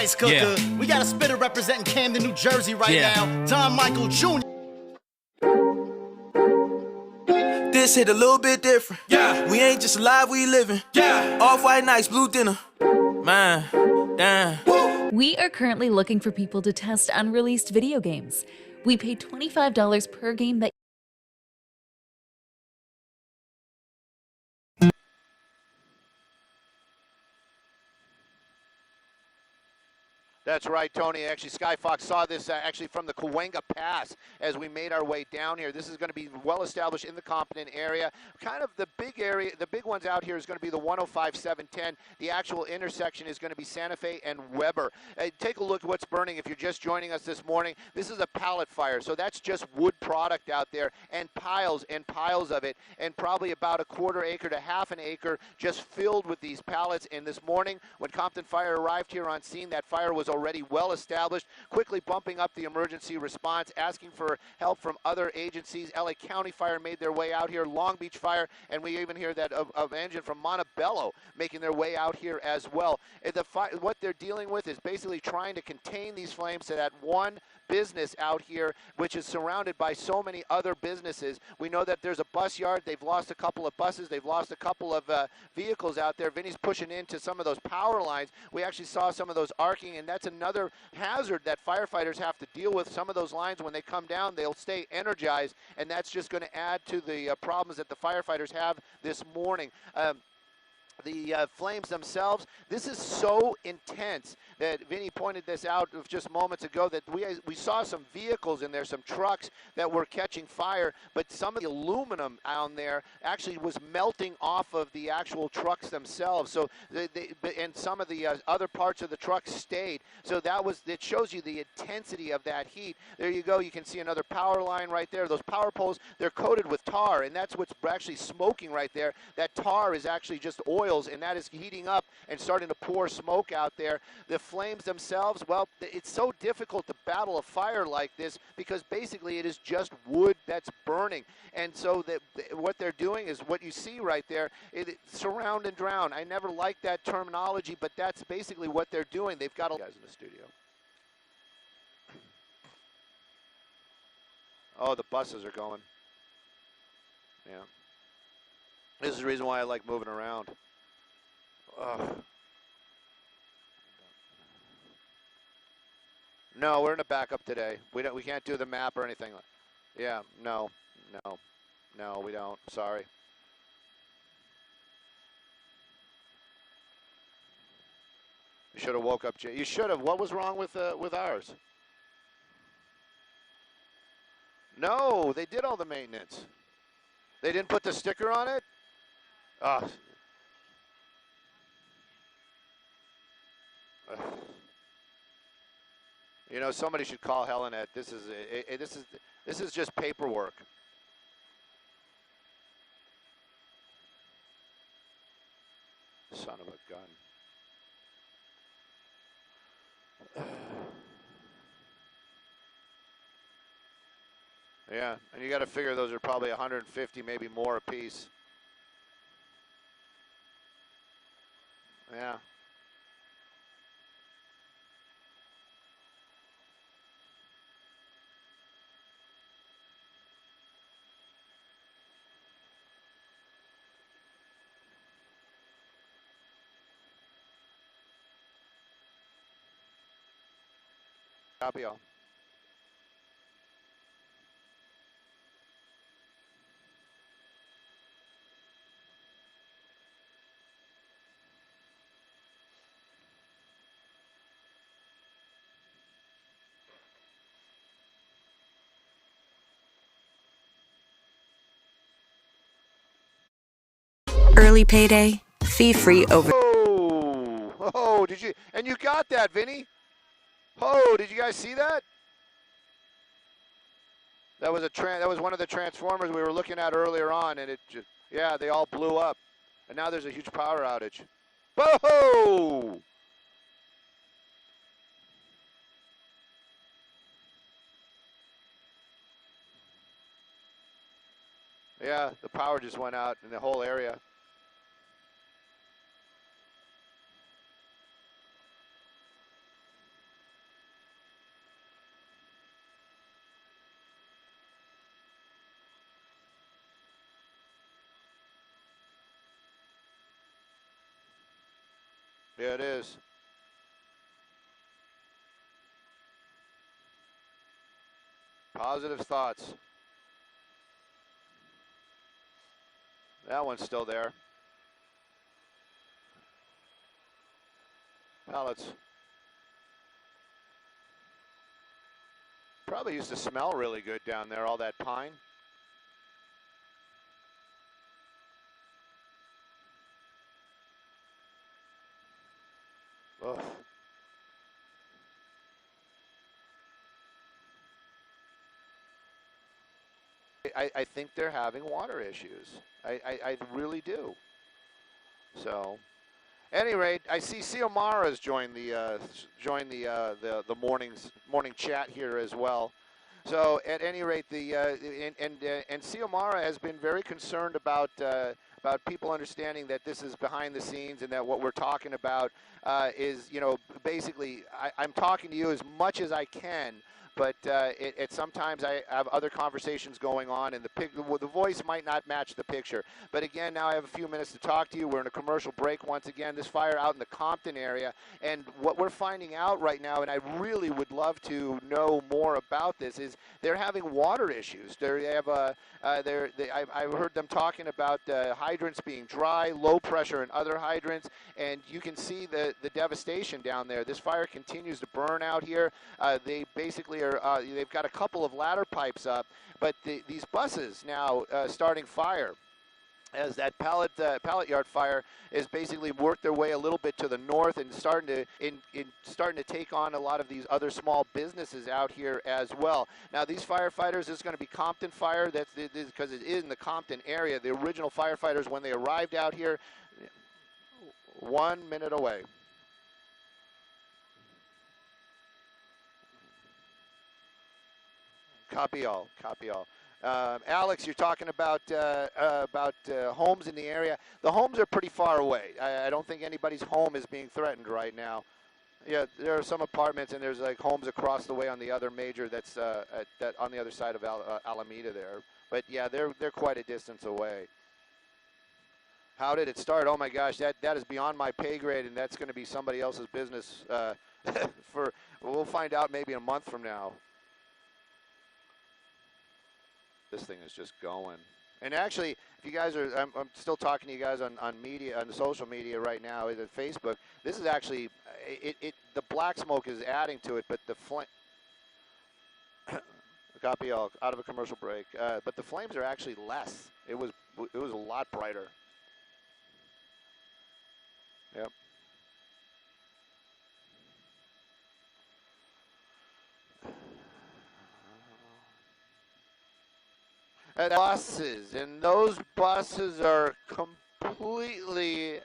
rice cooker. Yeah. We got a spitter representing Camden, New Jersey right now. Tom Michael Jr. This hit a little bit different. Yeah. We ain't just alive, we living. Yeah. Off-white nights, blue dinner. Man, damn. We are currently looking for people to test unreleased video games. We pay $25 per game that That's right, Tony. Actually, Skyfox saw this actually from the Cahuenga Pass as we made our way down here. This is going to be well established in the Compton area. Kind of the big area, the big ones out here is going to be the 105 710. The actual intersection is going to be Santa Fe and Weber. Take a look at what's burning if you're just joining us this morning. This is a pallet fire, so that's just wood product out there and piles of it, and probably about a quarter acre to half an acre just filled with these pallets. And this morning, when Compton Fire arrived here on scene, that fire was already well established, quickly bumping up the emergency response, asking for help from other agencies. LA County Fire made their way out here, Long Beach Fire, and we even hear that of engine from Montebello making their way out here as well. What they're dealing with is basically trying to contain these flames to that one business out here, which is surrounded by so many other businesses. We know that there's a bus yard. They've lost a couple of buses. They've lost a couple of vehicles out there. Vinny's pushing into some of those power lines. We actually saw some of those arcing, and that's another hazard that firefighters have to deal with. Some of those lines, when they come down, they'll stay energized, and that's just going to add to the problems that the firefighters have this morning. The flames themselves, this is so intense that Vinny pointed this out just moments ago, that we saw some vehicles in there, some trucks that were catching fire, but some of the aluminum down there actually was melting off of the actual trucks themselves. So and some of the other parts of the truck stayed. So it shows you the intensity of that heat. There you go. You can see another power line right there. Those power poles, they're coated with tar, and that's what's actually smoking right there. That tar is actually just oils, and that is heating up and starting to pour smoke out there. The flames themselves, well, it's so difficult to battle a fire like this because basically it is just wood that's burning. And so what they're doing is what you see right there, surround and drown. I never liked that terminology, but that's basically what they're doing. They've got guys in the studio. Oh, the buses are going. Yeah. This is the reason why I like moving around. No, we're in a backup today. We can't do the map or anything. Yeah, no, we don't. Sorry. You should have woke up. You should have. What was wrong with ours? No, they did all the maintenance. They didn't put the sticker on it. You know, somebody should call Helenet. This is just paperwork. Son of a gun. Yeah, and you got to figure those are probably 150, maybe more a piece. Yeah. Copy all. Early payday, fee-free over. Oh, did you? And you got that, Vinny. Oh, did you guys see that? That was that was one of the transformers we were looking at earlier on, and yeah, they all blew up, and now there's a huge power outage. Whoa! Yeah, the power just went out in the whole area. Yeah, it is. Positive thoughts. That one's still there. Pellets. Probably used to smell really good down there, all that pine. Ugh. I think they're having water issues. I really do. So, any rate, I see Xiomara's joined the morning chat here as well. So at any rate, and Xiomara has been very concerned about people understanding that this is behind the scenes and that what we're talking about is, basically I'm talking to you as much as I can. But sometimes I have other conversations going on, and the voice might not match the picture. But again, now I have a few minutes to talk to you. We're in a commercial break once again. This fire out in the Compton area, and what we're finding out right now, and I really would love to know more about this, is they're having water issues. I've heard them talking about hydrants being dry, low pressure in other hydrants, and you can see the devastation down there. This fire continues to burn out here. They basically they've got a couple of ladder pipes up, but these buses now starting fire, as that pallet yard fire is basically worked their way a little bit to the north and starting to take on a lot of these other small businesses out here as well. Now these firefighters, this is going to be Compton fire. That's because it is in the Compton area. The original firefighters, when they arrived out here, 1 minute away. Copy all. Copy all. Alex, you're talking about homes in the area. The homes are pretty far away. I don't think anybody's home is being threatened right now. Yeah, there are some apartments, and there's like homes across the way on the other major that's that on the other side of Alameda there. But yeah, they're quite a distance away. How did it start? Oh my gosh, that is beyond my pay grade, and that's going to be somebody else's business. We'll find out maybe a month from now. This thing is just going. And actually, if you guys are, I'm still talking to you guys on media, on the social media right now, at Facebook. This is actually, the black smoke is adding to it, but the flame, copy all, out of a commercial break. But the flames are actually less. It was a lot brighter. Yep. And buses, and those buses are completely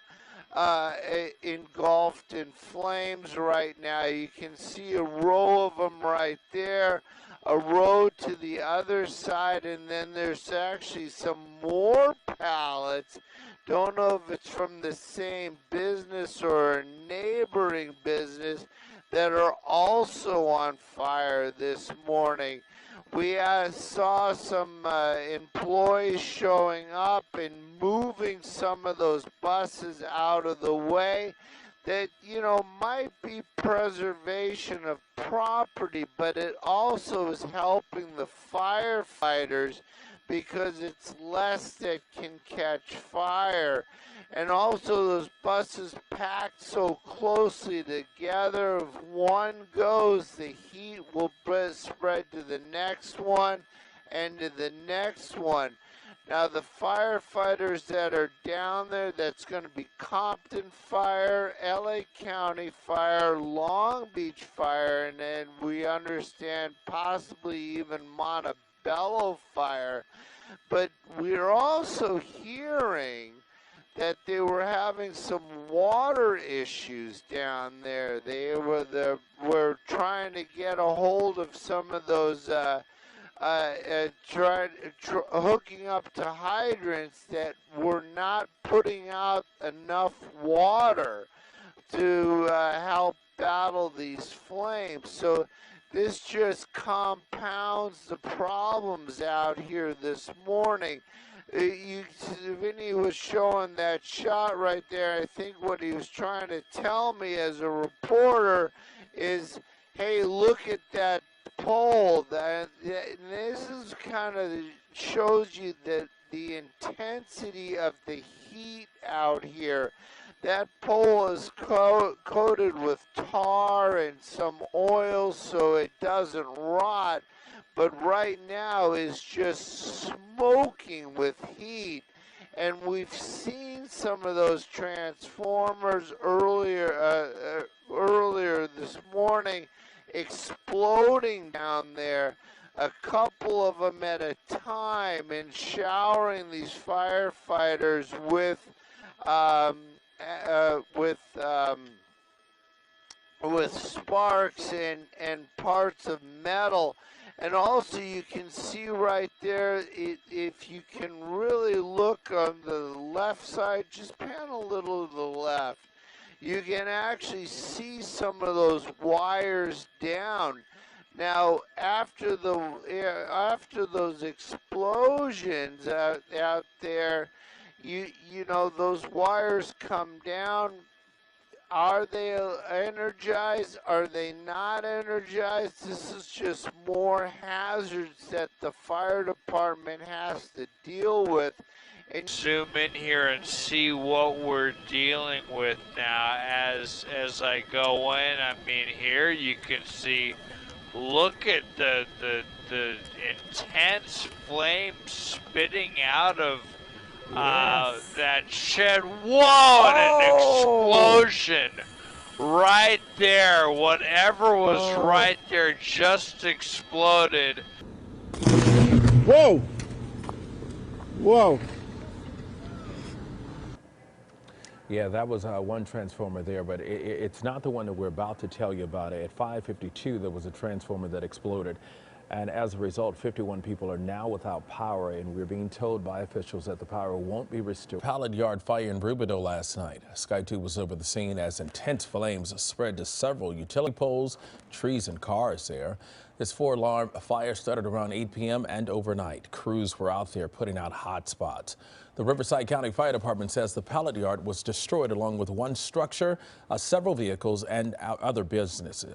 engulfed in flames right now. You can see a row of them right there, a row to the other side, and then there's actually some more pallets. Don't know if it's from the same business or a neighboring business that are also on fire this morning. We saw some employees showing up and moving some of those buses out of the way. That, might be preservation of property, but it also is helping the firefighters because it's less that can catch fire. And also those buses packed so closely together, if one goes, the heat will spread to the next one and to the next one. Now the firefighters that are down there, that's going to be Compton Fire, LA County Fire, Long Beach Fire, and then we understand possibly even Montebello Fire. But we're also hearing that they were having some water issues down there. They were trying to get a hold of some of those hooking up to hydrants that were not putting out enough water to help battle these flames. So this just compounds the problems out here this morning. Vinny was showing that shot right there. I think what he was trying to tell me as a reporter is, hey, look at that pole. This is kind of shows you the intensity of the heat out here. That pole is coated with tar and some oil so it doesn't rot, but right now is just smoking with heat. And we've seen some of those transformers earlier this morning exploding down there, a couple of them at a time, and showering these firefighters with sparks and parts of metal. And also you can see right there, if you can really look on the left side, just pan a little to the left, you can actually see some of those wires down. Now, after those explosions out there, you know those wires come down. Are they energized? Are they not energized? This is just more hazards that the fire department has to deal with. And zoom in here and see what we're dealing with now as I go in. I mean, here you can see, look at the intense flame spitting out of that shed. Whoa, and an explosion right there. Whatever was right there just exploded. Whoa! Whoa! Yeah, that was one transformer there, but it's not the one that we're about to tell you about. At 5:52, there was a transformer that exploded. And as a result, 51 people are now without power, and we're being told by officials that the power won't be restored. Pallet yard fire in Rubidoux last night. Sky 2 was over the scene as intense flames spread to several utility poles, trees, and cars there. This four-alarm fire started around 8 p.m. and overnight. Crews were out there putting out hot spots. The Riverside County Fire Department says the pallet yard was destroyed along with one structure, several vehicles, and other businesses.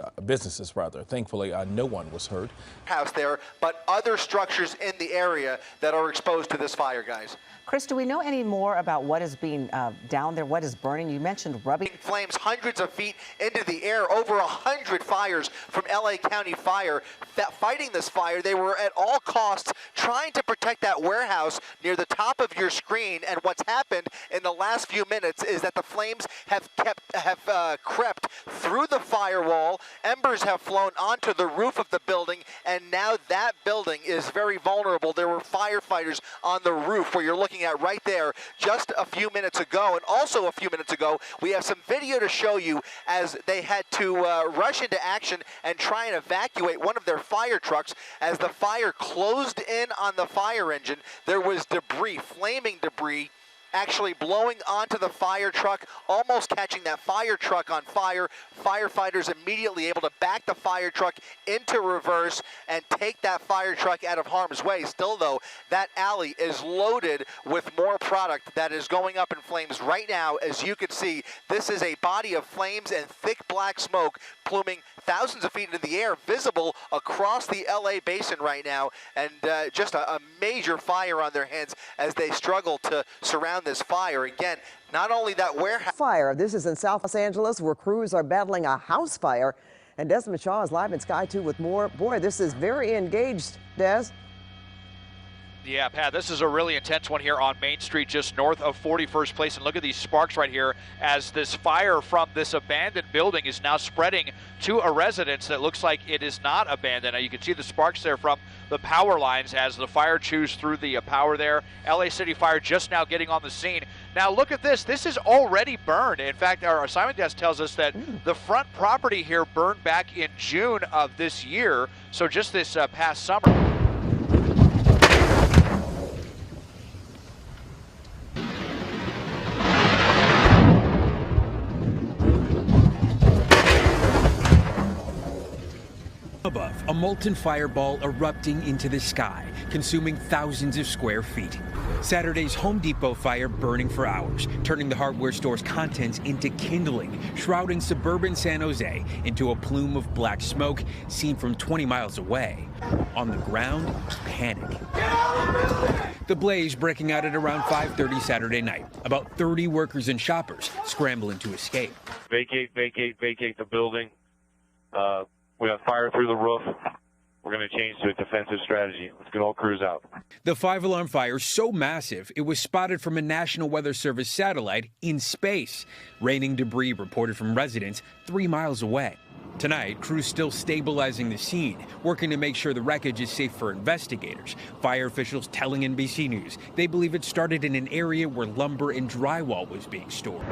Thankfully, no one was hurt. House there, but other structures in the area that are exposed to this fire, guys. Chris, do we know any more about what is being down there, what is burning? You mentioned rubbing. Flames hundreds of feet into the air, over 100 fires from LA County Fire fighting this fire. They were at all costs trying to protect that warehouse near the top of your screen. And what's happened in the last few minutes is that the flames have crept through the firewall. Embers have flown onto the roof of the building, and now that building is very vulnerable. There were firefighters on the roof where you're looking at right there just a few minutes ago. And also a few minutes ago, we have some video to show you as they had to rush into action and try and evacuate one of their fire trucks. As the fire closed in on the fire engine, there was debris, flaming debris, actually blowing onto the fire truck, almost catching that fire truck on fire. Firefighters immediately able to back the fire truck into reverse and take that fire truck out of harm's way. Still though, that alley is loaded with more product that is going up in flames right now. As you can see, this is a body of flames and thick black smoke pluming thousands of feet into the air, visible across the LA basin right now, and just a major fire on their hands as they struggle to surround this fire. Again, not only that warehouse fire. This is in South Los Angeles, where crews are battling a house fire. And Desmond Shaw is live in Sky 2 with more. Boy, this is very engaged, Des. Yeah, Pat, this is a really intense one here on Main Street, just north of 41st Place. And look at these sparks right here as this fire from this abandoned building is now spreading to a residence that looks like it is not abandoned. Now, you can see the sparks there from the power lines as the fire chews through the power there. LA City Fire just now getting on the scene. Now, look at this. This is already burned. In fact, our assignment desk tells us that the front property here burned back in June of this year, so just this past summer. Above, a molten fireball erupting into the sky, consuming thousands of square feet. Saturday's Home Depot fire burning for hours, turning the hardware store's contents into kindling, shrouding suburban San Jose into a plume of black smoke seen from 20 miles away. On the ground, panic. The blaze breaking out at around 5:30 Saturday night. About 30 workers and shoppers scrambling to escape. Vacate the building. We got fire through the roof. We're going to change to a defensive strategy. Let's get all crews out. The 5-alarm fire so massive, it was spotted from a National Weather Service satellite in space. Raining debris reported from residents 3 miles away. Tonight, crews still stabilizing the scene, working to make sure the wreckage is safe for investigators. Fire officials telling NBC News they believe it started in an area where lumber and drywall was being stored.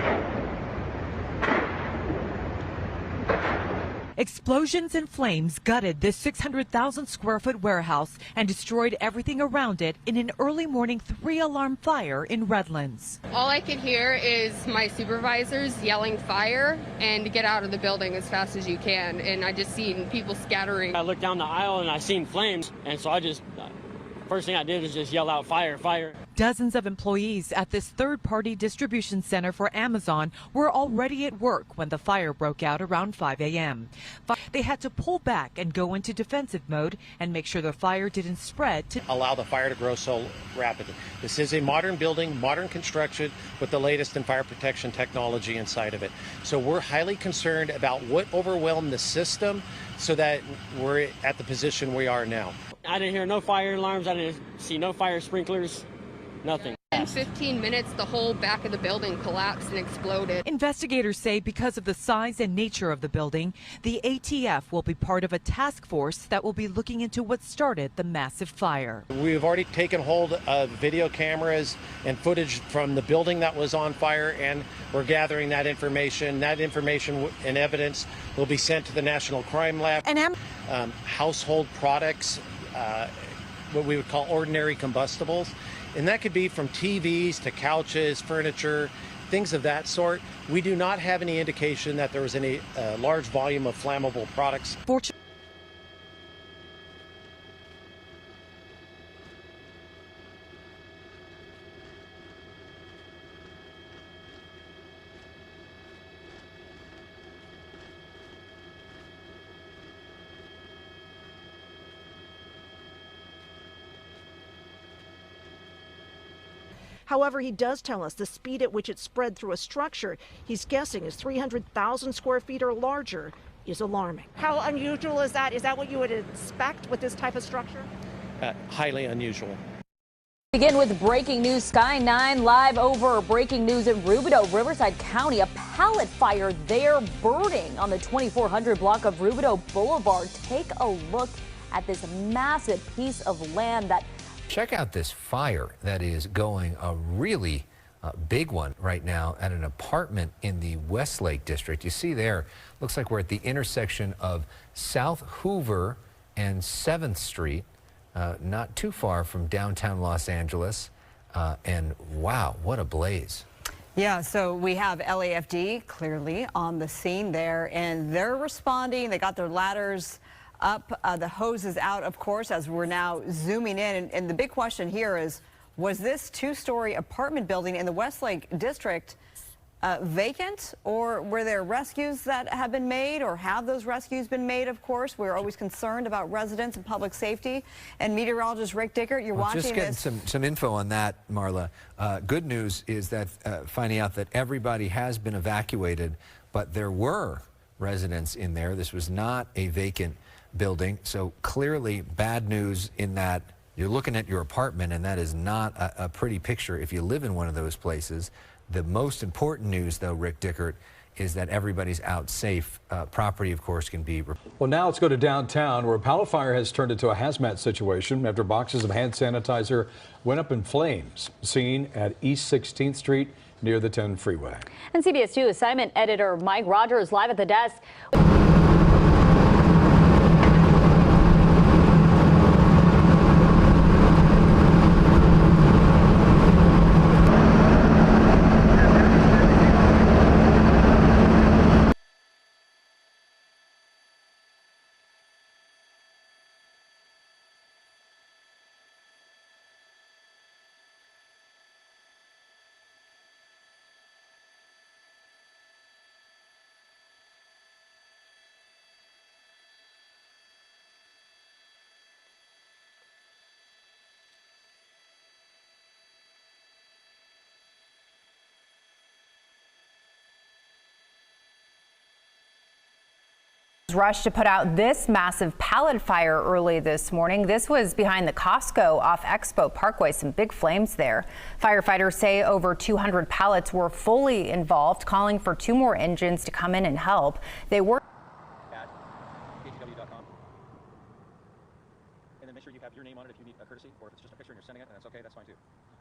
Explosions and flames gutted this 600,000 square foot warehouse and destroyed everything around it in an early morning 3-alarm fire in Redlands. All I could hear is my supervisors yelling fire and to get out of the building as fast as you can. And I just seen people scattering. I looked down the aisle and I seen flames. And so first thing I did was just yell out fire, fire. Dozens of employees at this third-party distribution center for Amazon were already at work when the fire broke out around 5 a.m. They had to pull back and go into defensive mode and make sure the fire didn't spread to allow the fire to grow so rapidly. This is a modern building, modern construction with the latest in fire protection technology inside of it. So we're highly concerned about what overwhelmed the system so that we're at the position we are now. I didn't hear no fire alarms. I didn't see no fire sprinklers, nothing. In 15 minutes, the whole back of the building collapsed and exploded. Investigators say because of the size and nature of the building, the ATF will be part of a task force that will be looking into what started the massive fire. We've already taken hold of video cameras and footage from the building that was on fire, and we're gathering that information. That information and evidence will be sent to the National Crime Lab. And household products, what we would call ordinary combustibles. And that could be from TVs to couches, furniture, things of that sort. We do not have any indication that there was any large volume of flammable products. However, he does tell us the speed at which it spread through a structure he's guessing is 300,000 square feet or larger is alarming. How unusual is that? Is that what you would expect with this type of structure? Highly unusual. Begin with breaking news. Sky 9 live over breaking news in Rubidoux, Riverside County. A pallet fire there burning on the 2400 block of Rubidoux Boulevard. Take a look at this massive piece of land that check out this fire that is going a really big one right now at an apartment in the Westlake district. You see there, looks like we're at the intersection of South Hoover and 7th Street, not too far from downtown Los Angeles. And wow, what a blaze. Yeah, so we have LAFD clearly on the scene there, and they're responding. They got their ladders up, the hose is out, of course, as we're now zooming in. And the big question here is, was this two-story apartment building in the Westlake district vacant, or were there rescues that have been made, or have those rescues been made? Of course, we're always concerned about residents and public safety. And meteorologist Rick Dickert, you're watching just getting this. some info on that, Marla. Good news is that finding out that everybody has been evacuated, but there were residents in there. This was not a vacant building, so clearly bad news in that you're looking at your apartment, and that is not a pretty picture if you live in one of those places. The most important news, though, Rick Dickert, is that everybody's out safe. Property, of course, can be. Well, now let's go to downtown, where a pallet fire has turned into a hazmat situation after boxes of hand sanitizer went up in flames. Seen at East 16th Street near the 10 freeway. And CBS 2 assignment editor Mike Rogers live at the desk. Rushed to put out this massive pallet fire early this morning. This was behind the Costco off Expo Parkway. Some big flames there. Firefighters say over 200 pallets were fully involved, calling for 2 more engines to come in and help. They were at KTW.com. And then make sure you have your name on it if you need a courtesy, or if it's just a picture and you're sending it, and that's okay, that's fine too.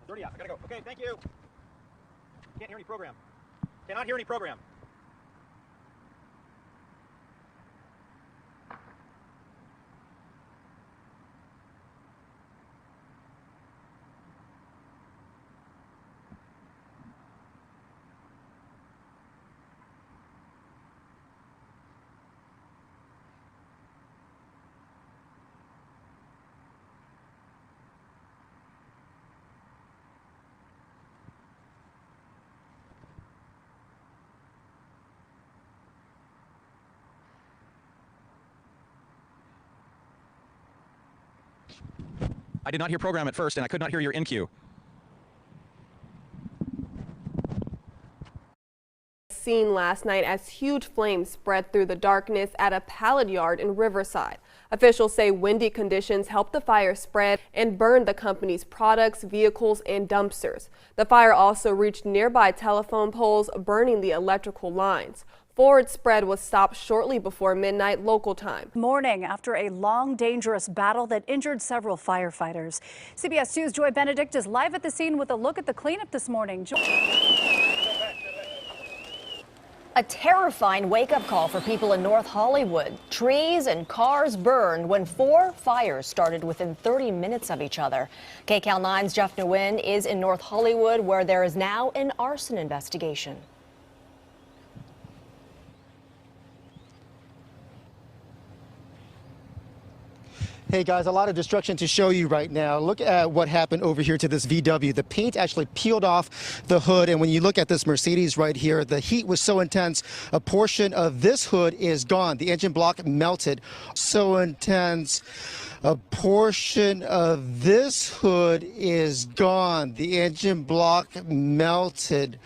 30 out, I gotta go. Okay, thank you. Can't hear any program. Cannot hear any program. I did not hear program at first, and I could not hear your in queue. Seen last night as huge flames spread through the darkness at a pallet yard in Riverside. Officials say windy conditions helped the fire spread and burn the company's products, vehicles, and dumpsters. The fire also reached nearby telephone poles, burning the electrical lines. Forward spread was stopped shortly before midnight local time. Morning after a long, dangerous battle that injured several firefighters. CBS 2's Joy Benedict is live at the scene with a look at the cleanup this morning. A terrifying wake-up call for people in North Hollywood. Trees and cars burned when 4 fires started within 30 minutes of each other. KCAL 9's Jeff Nguyen is in North Hollywood, where there is now an arson investigation. Hey guys, a lot of destruction to show you right now. Look at what happened over here to this VW. The paint actually peeled off the hood, and when you look at this Mercedes right here, the heat was so intense, a portion of this hood is gone. The engine block melted. So intense. A portion of this hood is gone. The engine block melted.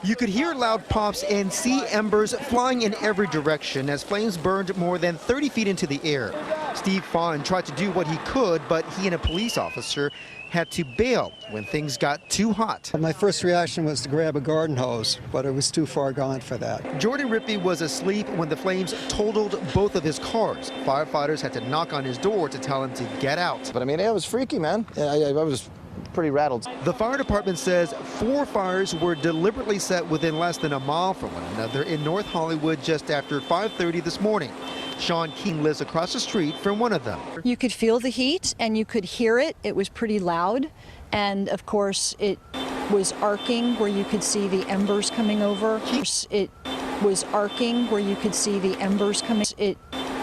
You could hear loud pops and see embers flying in every direction as flames burned more than 30 feet into the air. Steve Fawn tried to do what he could, but he and a police officer had to bail when things got too hot. My first reaction was to grab a garden hose, but it was too far gone for that. Jordan Rippey was asleep when the flames totaled both of his cars. Firefighters had to knock on his door to tell him to get out. But I mean, it was freaky, man. I was pretty rattled. The fire department says 4 fires were deliberately set within less than a mile from one another in North Hollywood just after 5:30 this morning. Sean Keene lives across the street from one of them. You could feel the heat and you could hear it. It was pretty loud. And of course, it was arcing where you could see the embers coming over. It was arcing where you could see the embers coming. It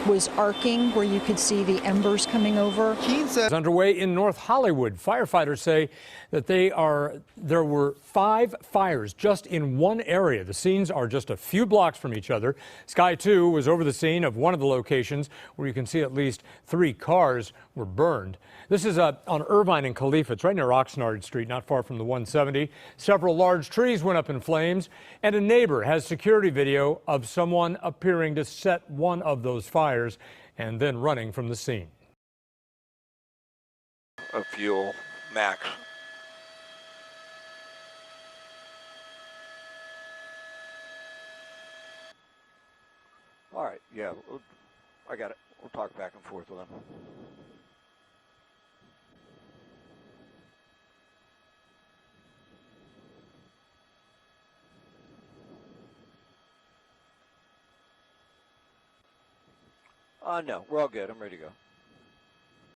was arcing where you could see the embers coming over. Keene said underway in North Hollywood. Firefighters say that there were 5 fires just in one area. The scenes are just a few blocks from each other. Sky 2 was over the scene of one of the locations where you can see at least 3 cars were burned. This is on Irvine and Khalifa. It's right near Oxnard Street, not far from the 170. Several large trees went up in flames, and a neighbor has security video of someone appearing to set one of those fires and then running from the scene. A fuel max. All right, yeah, I got it. We'll talk back and forth with them. No, we're all good. I'm ready to go.